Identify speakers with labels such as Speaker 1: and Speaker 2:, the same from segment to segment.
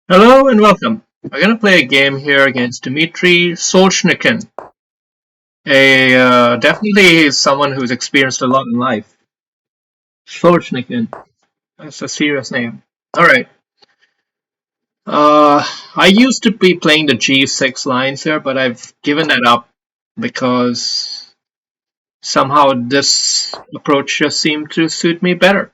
Speaker 1: Hello and welcome. We're going to play a game here against Dmitry Solzhenitsyn. Definitely someone who's experienced a lot in life. Solzhenitsyn. That's a serious name. Alright. I used to be playing the G6 lines here, but I've given that up because somehow this approach just seemed to suit me better.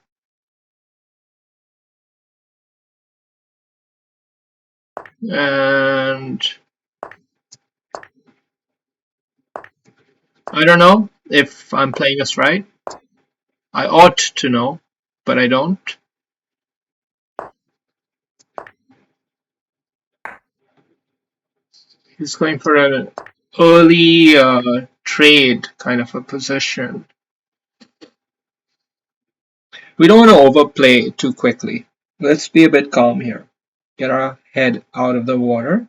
Speaker 1: And I don't know if I'm playing this right. I ought to know, but I don't. He's going for an early trade kind of a position. We don't want to overplay too quickly. Let's be a bit calm here. Get our head out of the water.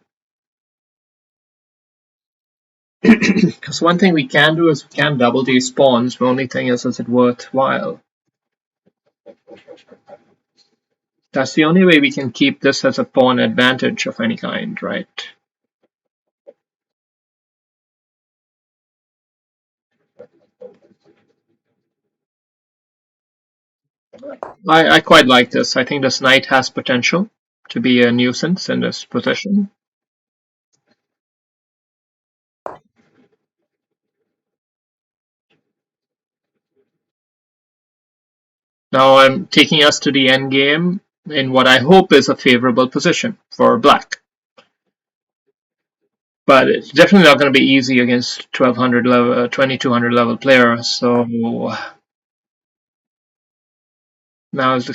Speaker 1: Because one thing we can do is we can double these spawns. The only thing is it worthwhile? That's the only way we can keep this as a pawn advantage of any kind, right? I quite like this. I think this knight has potential to be a nuisance in this position. Now I'm taking us to the endgame in what I hope is a favorable position for black. But it's definitely not going to be easy against 1200 level, 2200 level players. So now is the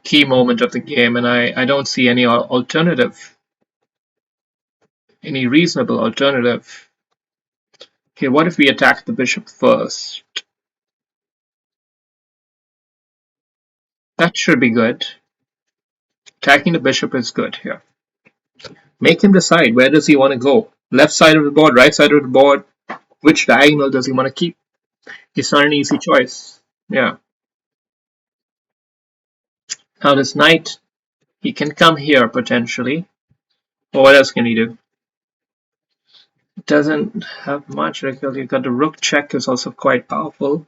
Speaker 1: key moment of the game, and I don't see any alternative, any reasonable alternative. Okay, what if we attack the bishop first? That should be good. Attacking the bishop is good here. Make him decide, where does he want to go? Left side of the board, right side of the board? Which diagonal does he want to keep? It's not an easy choice. Yeah. Now this knight, he can come here potentially. Well, what else can he do? It doesn't have much. Because you got the rook check is also quite powerful.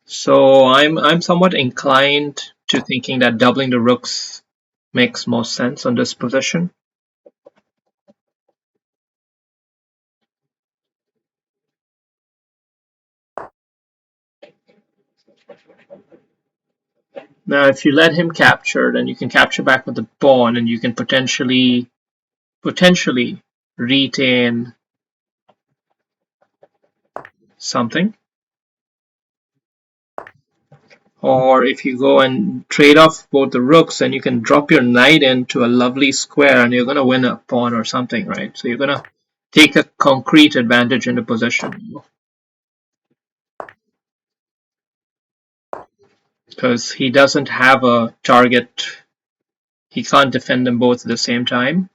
Speaker 1: So I'm somewhat inclined to thinking that doubling the rooks makes most sense on this position. Now, if you let him capture, then you can capture back with the pawn, and you can potentially retain something. Or if you go and trade off both the rooks, then you can drop your knight into a lovely square, and you're going to win a pawn or something, right? So you're going to take a concrete advantage in the position. Because he doesn't have a target. He can't defend them both at the same time.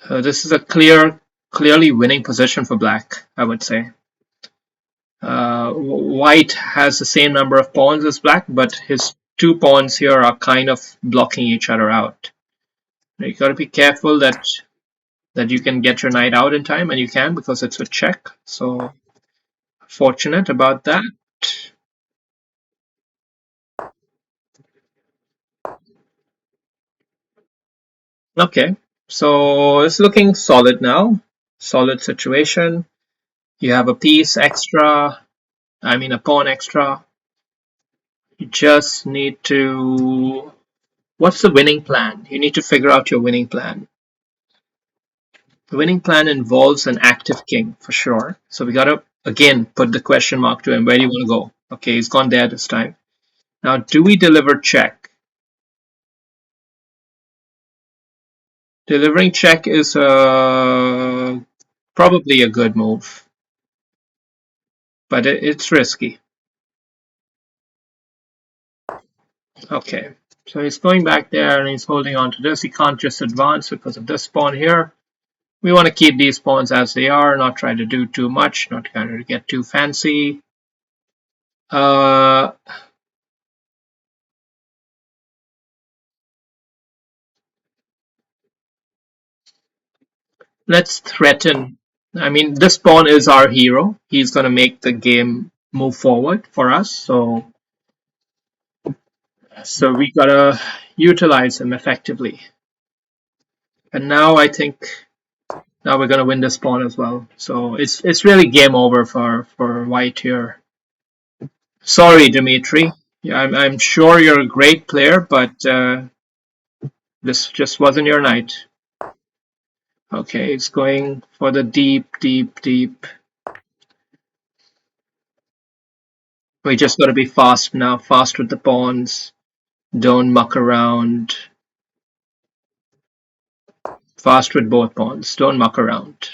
Speaker 1: This is a clearly winning position for black, I would say. White has the same number of pawns as black, but his two pawns here are kind of blocking each other out. You got to be careful that you can get your knight out in time, and you can because it's a check. So fortunate about that. Okay, so it's looking solid now. Solid situation. You have a piece extra, I mean a pawn extra. You just need to... What's the winning plan? You need to figure out your winning plan. The winning plan involves an active king, for sure. So we gotta, again, put the question mark to him. Where do you want to go? Okay, he's gone there this time. Now, do we deliver check? Delivering check is probably a good move, but it's risky. Okay, so he's going back there and he's holding on to this. He can't just advance because of this pawn here. We want to keep these pawns as they are, not try to do too much, not try to get too fancy. Let's threaten. I mean, this pawn is our hero. He's going to make the game move forward for us. So we got to utilize him effectively. And now I think now we're going to win this pawn as well. So it's really game over for white here. Sorry, Dimitri. Yeah, I'm sure you're a great player, but this just wasn't your night. Okay, it's going for the deep, deep, deep. We just got to be fast now. Fast with the pawns. Don't muck around. Fast with both pawns. Don't muck around.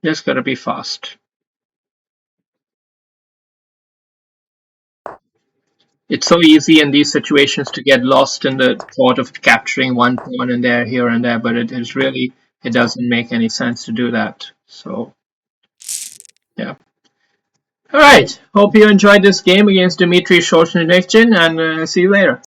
Speaker 1: Just gotta be fast. It's so easy in these situations to get lost in the thought of capturing one pawn and there, here and there, but it is really, it doesn't make any sense to do that. So, yeah. All right. Hope you enjoyed this game against Dmitry Shoshnechyn, and see you later.